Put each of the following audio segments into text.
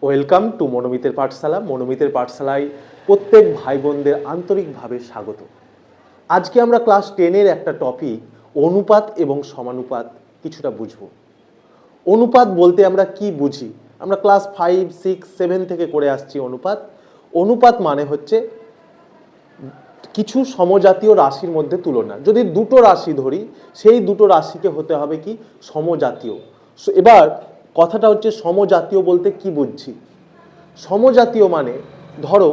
Welcome to মনোমিতের পাঠশালা। মনোমিতের পাঠশালায় প্রত্যেক ভাই বোনদের আন্তরিকভাবে স্বাগত। আজকে আমরা ক্লাস 10-এর একটা টপিক অনুপাত এবং সমানুপাত কিছুটা বুঝব। অনুপাত বলতে আমরা কি বুঝি? আমরা ক্লাস 5, 6, 7 থেকে করে আসছি অনুপাত। অনুপাত মানে হচ্ছে কিছু সমজাতীয় রাশির মধ্যে তুলনা। যদি দুটো রাশি ধরি, সেই দুটো রাশিকে হতে হবে কি সমজাতীয়। এবার কথাটা হচ্ছে সমজাতীয় বলতে কি বুঝছি? সমজাতীয় মানে ধরো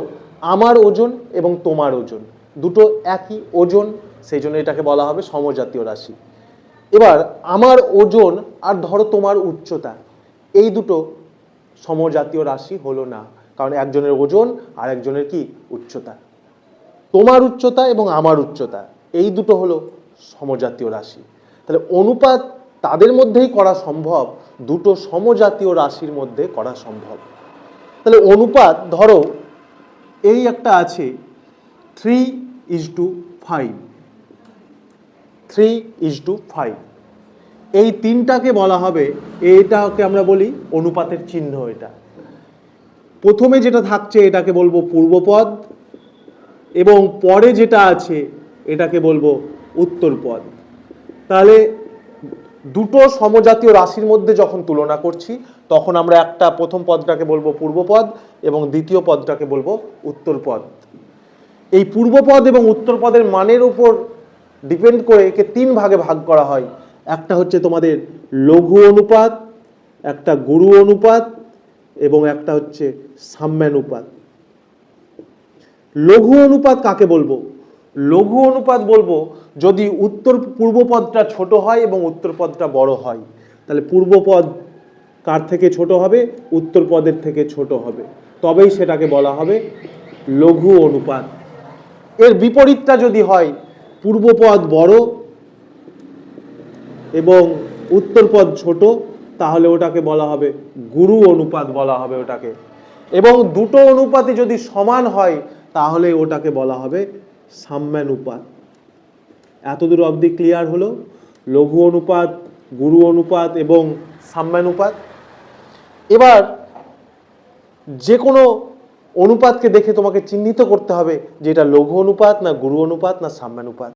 আমার ওজন এবং তোমার ওজন দুটো একই ওজন, সেই জন্য এটাকে বলা হবে সমজাতীয় রাশি। এবার আমার ওজন আর ধরো তোমার উচ্চতা, এই দুটো সমজাতীয় রাশি হলো না, কারণ একজনের ওজন আর একজনের কি উচ্চতা। তোমার উচ্চতা এবং আমার উচ্চতা এই দুটো হলো সমজাতীয় রাশি। তাহলে অনুপাত তাদের মধ্যেই করা সম্ভব, দুটো সমজাতীয় রাশির মধ্যে করা সম্ভব। তাহলে অনুপাত ধরো এই একটা আছে 3:5, 3:5, এই তিনটাকে বলা হবে, এটাকে আমরা বলি অনুপাতের চিহ্ন। এটা প্রথমে যেটা থাকছে এটাকে বলবো পূর্বপদ, এবং পরে যেটা আছে এটাকে বলবো উত্তরপদ। তাহলে দুটো সমজাতীয় রাশির মধ্যে যখন তুলনা করছি তখন আমরা একটা প্রথম পদটাকে বলবো পূর্বপদ এবং দ্বিতীয় পদটাকে বলবো উত্তরপদ। এই পূর্বপদ এবং উত্তরপদের মানের উপর ডিপেন্ড করে একে তিন ভাগে ভাগ করা হয়। একটা হচ্ছে তোমাদের লঘু অনুপাত, একটা গুরু অনুপাত এবং একটা হচ্ছে সাম্যানুপাত। লঘু অনুপাত কাকে বলবো? লঘু অনুপাত বলবো যদি পূর্বপদটা ছোট হয় এবং উত্তরপদটা বড় হয়। তাহলে পূর্বপদ কার থেকে ছোট হবে? উত্তরপদের থেকে ছোট হবে, তবেই সেটাকে বলা হবে লঘু অনুপাত। এর বিপরীতটা যদি হয় পূর্বপদ বড় এবং উত্তরপদ ছোট, তাহলে ওটাকে বলা হবে গুরু অনুপাত বলা হবে ওটাকে। এবং দুটো অনুপাতই যদি সমান হয় তাহলে ওটাকে বলা হবে সাম্যানুপাত। এতদূর অবধি ক্লিয়ার হলো? লঘু অনুপাত, গুরু অনুপাত এবং সাম্যানুপাত। এবার যে কোনো অনুপাতকে দেখে তোমাকে চিহ্নিত করতে হবে যে এটা লঘু অনুপাত না গুরু অনুপাত না সাম্যানুপাত।